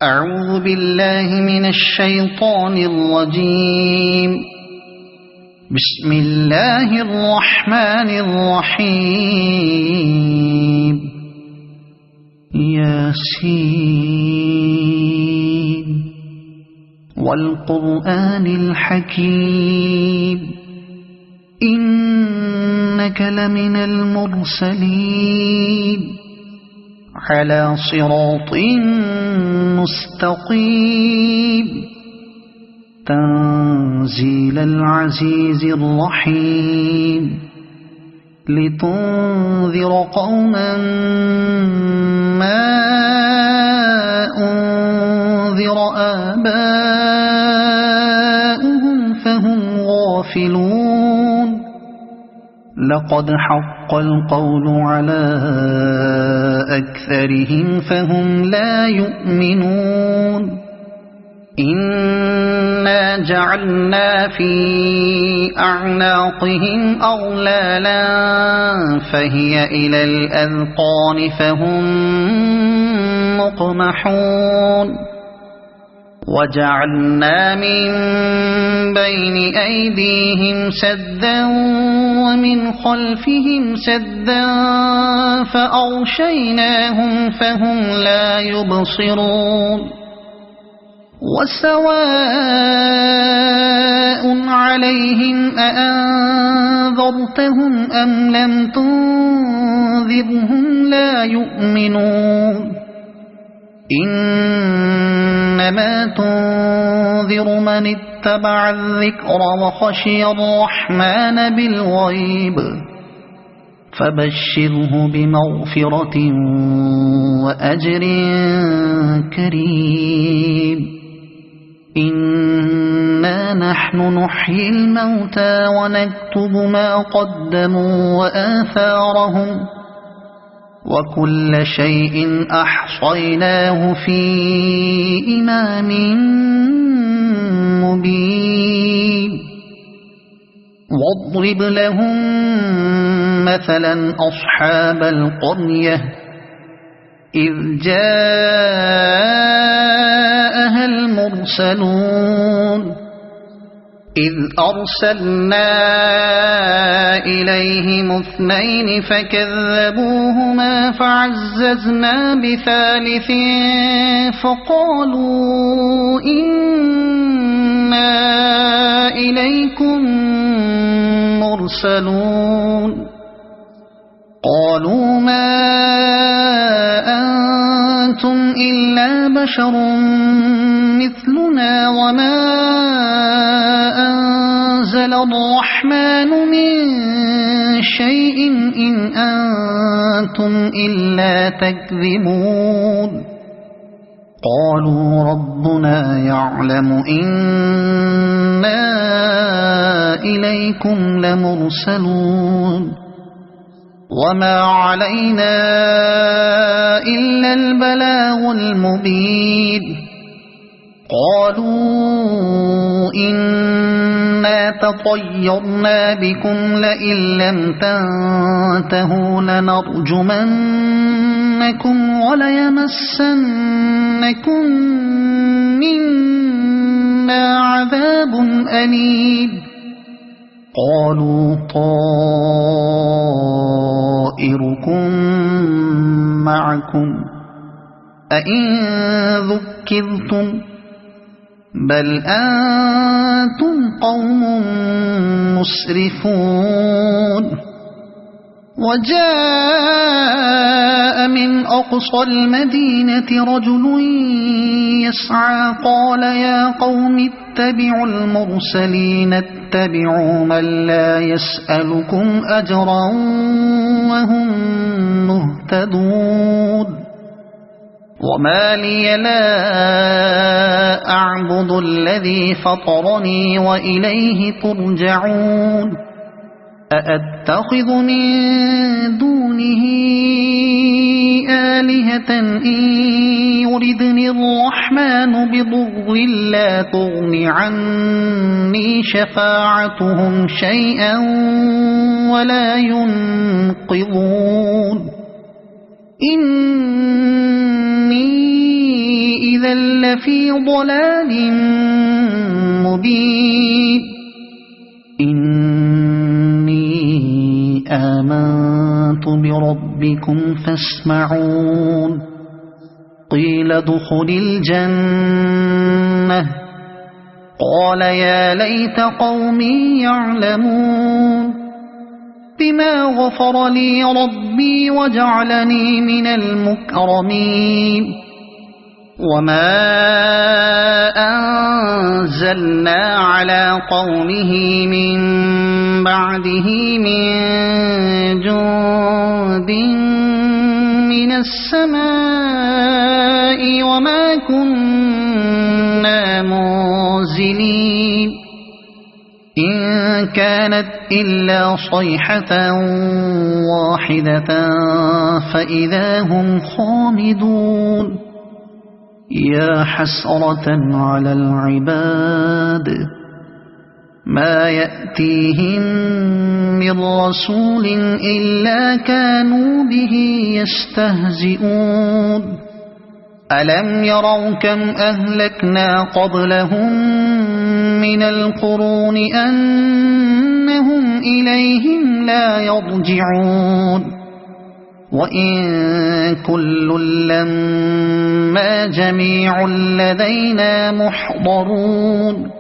أعوذ بالله من الشيطان الرجيم. بسم الله الرحمن الرحيم. ياسين والقرآن الحكيم إنك لمن المرسلين على صراط مستقيم تنزيل العزيز الرحيم لتنذر قوما ما أنذر آباؤهم فهم غافلون لقد حق القول على أكثرهم فهم لا يؤمنون إنا جعلنا في أعناقهم أغلالا فهي إلى الأذقان فهم مقمحون وجعلنا من بين أيديهم سدا ومن خلفهم سدا فأغشيناهم فهم لا يبصرون وسواء عليهم أأنذرتهم أم لم تنذرهم لا يؤمنون إنما تنذر من اتبع الذكر وخشي الرحمن بالغيب فبشره بمغفرة وأجر كريم إنا نحن نحيي الموتى ونكتب ما قدموا وآثارهم وكل شيء أحصيناه في إمام مبين واضرب لهم مثلا أصحاب القرية إذ جاءها المرسلون إذ أرسلنا إليهم اثنين فكذبوهما فعززنا بثالث فقالوا إنا إليكم مرسلون قالوا ما أنتم إلا بشر مثلنا وما أنزل الرحمن من شيء إن أنتم إلا تكذبون قالوا ربنا يعلم إنا إليكم لمرسلون وما علينا إلا البلاغ المبين قالوا إنا تطيرنا بكم لئن لم تنتهوا لنرجمنكم وليمسنكم منا عذاب أليم قالوا طائركم معكم أئن ذكرتم بل أنتم قوم مسرفون وجاء من أقصى المدينة رجل يسعى قال يا قوم اتبعوا المرسلين اتبعوا من لا يسألكم أجرا وهم مهتدون وما لي لا أعبد الذي فطرني وإليه ترجعون أأتخذ من دونه آلهة إن يردني الرحمن بضر لا تغن عني شفاعتهم شيئا ولا ينقذون إني إذا لفي ضلال مبين إني آمنت بربكم فاسمعون قيل ادخل الجنة قال يا ليت قومي يعلمون بما غفر لي ربي وجعلني من المكرمين وما أنزلنا على قومه من بعده من جند من السماء وما كنا منزلين إن كانت إلا صيحة واحدة فإذا هم خامدون يا حسرة على العباد ما يأتيهم من رسول إلا كانوا به يستهزئون ألم يروا كم أهلكنا قبلهم من القرون أنهم إليهم لا يرجعون وإن كل لما جميع لدينا محضرون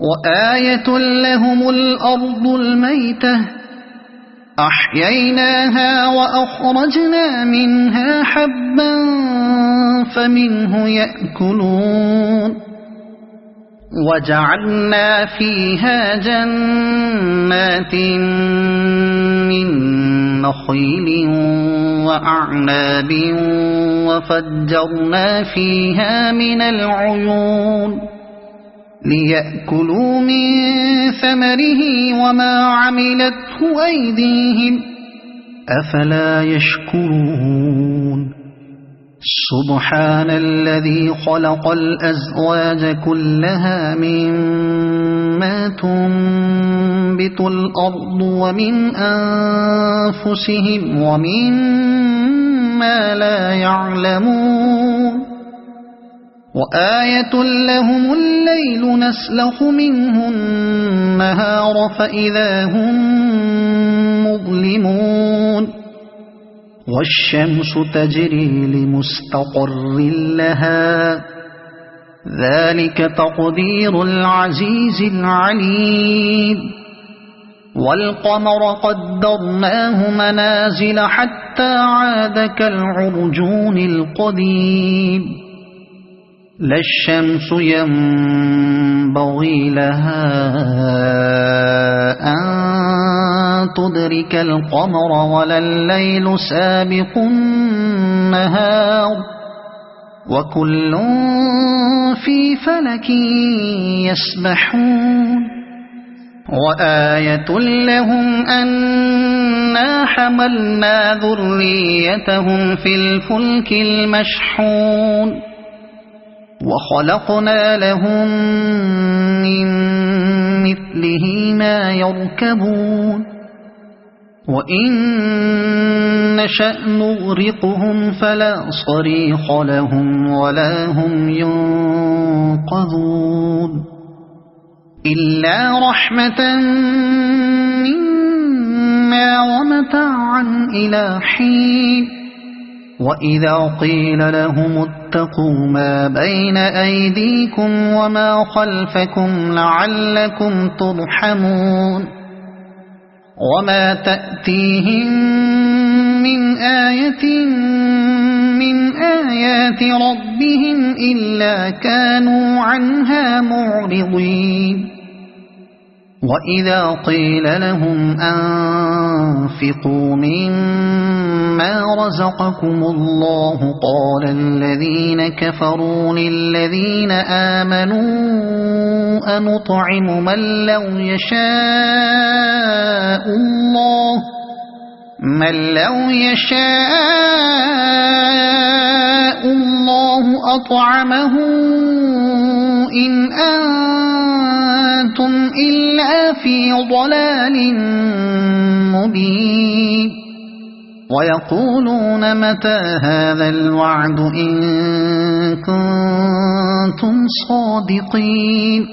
وآية لهم الأرض الميتة أحييناها وأخرجنا منها حبا فمنه يأكلون وجعلنا فيها جنات من نخيل وأعناب وفجرنا فيها من العيون ليأكلوا من ثمره وما عملته أيديهم أفلا يشكرون سبحان الذي خلق الأزواج كلها مما تنبت الأرض ومن أنفسهم ومما لا يعلمون وآية لهم الليل نسلخ منه النهار فإذا هم مظلمون والشمس تجري لمستقر لها ذلك تقدير العزيز العليم والقمر قدرناه منازل حتى عاد كالعرجون القديم لا الشمس ينبغي لها أن تدرك القمر ولا الليل سابق النهار وكل في فلك يسبحون وآية لهم أنا حملنا ذريتهم في الفلك المشحون وخلقنا لهم من مثله ما يركبون وإن نشأ نغرقهم فلا صريخ لهم ولا هم ينقذون إلا رحمة منا ومتاعا إلى حين وإذا قيل لهم اتقوا ما بين أيديكم وما خلفكم لعلكم ترحمون وما تأتيهم من آية من آيات ربهم إلا كانوا عنها معرضين وإذا قيل لهم أنفقوا مما رزقكم الله قال الذين كفروا للذين آمنوا أنطعم من لو يشاء الله أطعمه إن أنتم إلا في ضلال مبين ويقولون متى هذا الوعد إن كنتم كنتم صادقين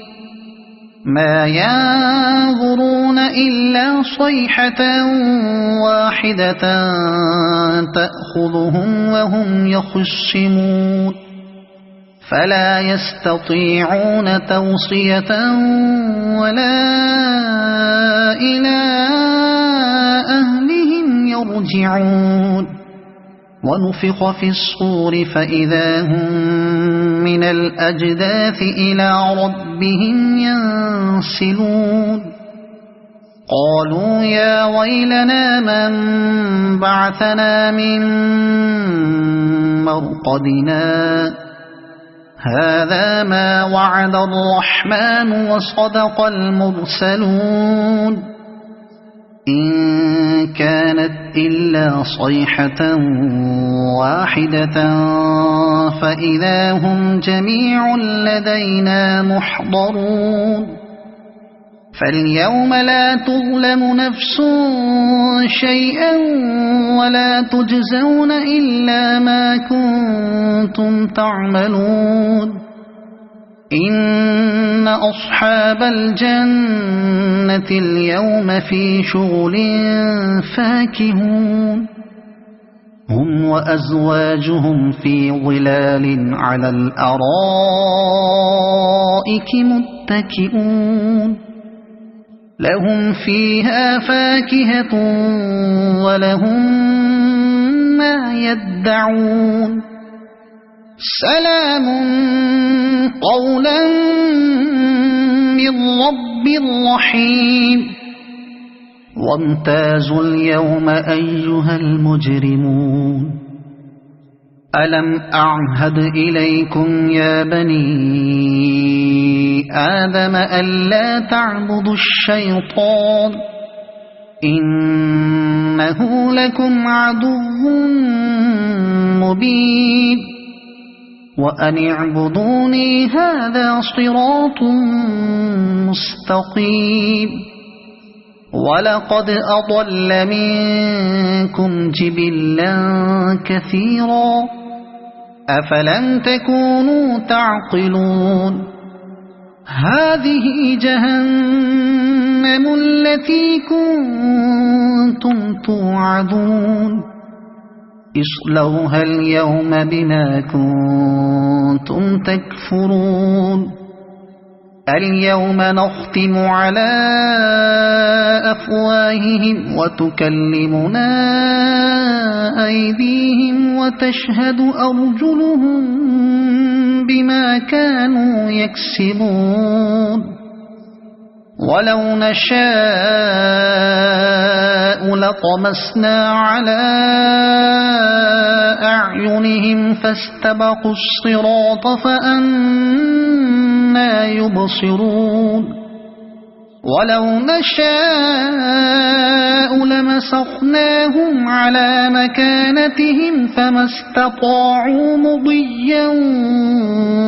ما ينظرون إلا صيحة واحدة تأخذهم وهم يخصمون فلا يستطيعون توصية ولا إلى أهلهم يرجعون ونفخ في الصور فإذا هم من الأجداث إلى ربهم ينسلون قالوا يا ويلنا من بعثنا من مرقدنا هذا ما وعد الرحمن وصدق المرسلون إن كانت إلا صيحة واحدة فإذا هم جميع لدينا محضرون فاليوم لا تظلم نفس شيئا ولا تجزون إلا ما كنتم تعملون إن أصحاب الجنة اليوم في شغل فاكهون هم وأزواجهم في ظلال على الأرائك متكئون لهم فيها فاكهة ولهم ما يدعون سلام قولا من رب رحيم وامتازوا اليوم أيها المجرمون ألم أعهد إليكم يا بني آدم ألا تعبدوا الشيطان إنه لكم عدو مبين وأن اعبدوني هذا صراط مستقيم ولقد أضل منكم جبلا كثيرا أفلم تكونوا تعقلون هذه جهنم التي كنتم توعدون اصلوها اليوم بما كنتم تكفرون اليوم نختم على أفواههم وتكلمنا أيديهم وتشهد أرجلهم بما كانوا يكسبون ولو نشاء لطمسنا على أعينهم فاستبقوا الصراط فأنى يبصرون ولو نشاء لمسخناهم على مكانتهم فما استطاعوا مضيا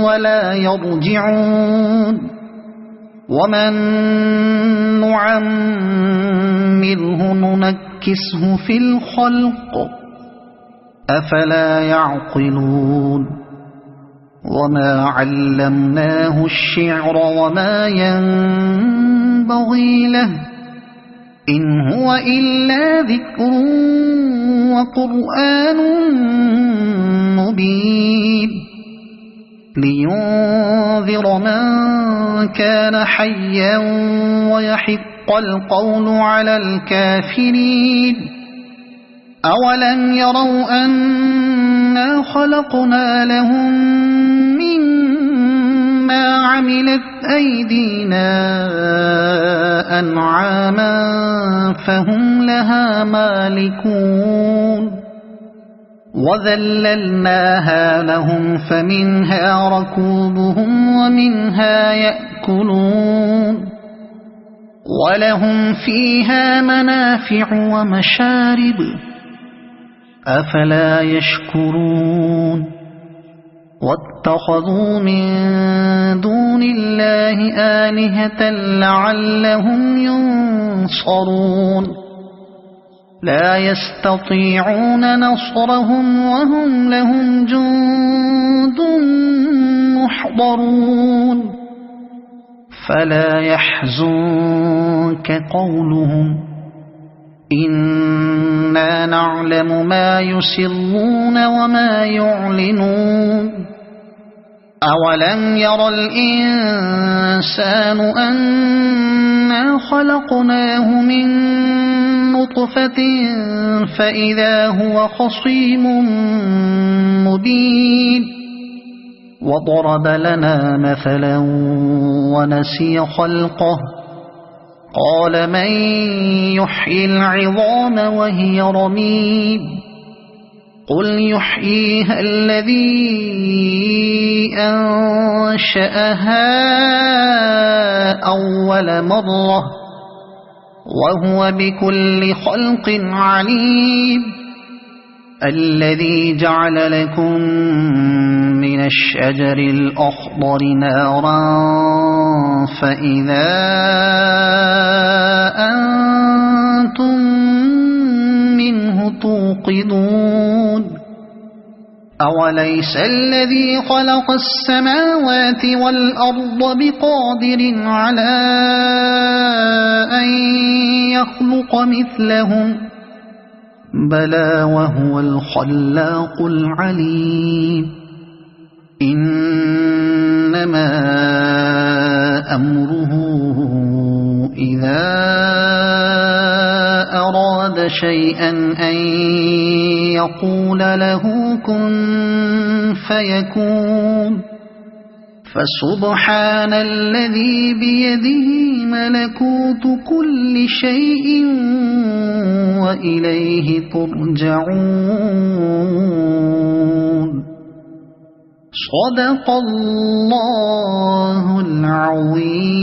ولا يرجعون ومن نعمره ننكسه في الخلق أفلا يعقلون وما علمناه الشعر وما ينبغي له إن هو إلا ذكر وقرآن مبين لينذر من كان حيا ويحق القول على الكافرين أولم يروا أنا خلقنا لهم مما عملت أيدينا أنعاما فهم لها مالكون وذللناها لهم فمنها ركوبهم ومنها يأكلون ولهم فيها منافع ومشارب أفلا يشكرون واتخذوا من دون الله آلهة لعلهم ينصرون لا يستطيعون نصرهم وهم لهم جند يحضرون فلا يحزنك قولهم إنا نعلم ما يسرون وما يعلنون أولم ير الإنسان أنا خلقناه من نطفة فإذا هو خصيم مبين وضرب لنا مثلا ونسي خلقه قال من يحيي العظام وهي رميم قل يحييها الذي أنشأها أول مرة وهو بكل خلق عليم الذي جعل لكم من الشجر الأخضر نارا فإذا أنتم منه توقدون أوليس الذي خلق السماوات والأرض بقادر على أن يخلق مثلهم بلى وهو الخلاق العليم إنما أمره إذا أراد شيئا أن يقول له كن فيكون فسبحان الذي بيده ملكوت كل شيء وإليه ترجعون صدق الله العظيم.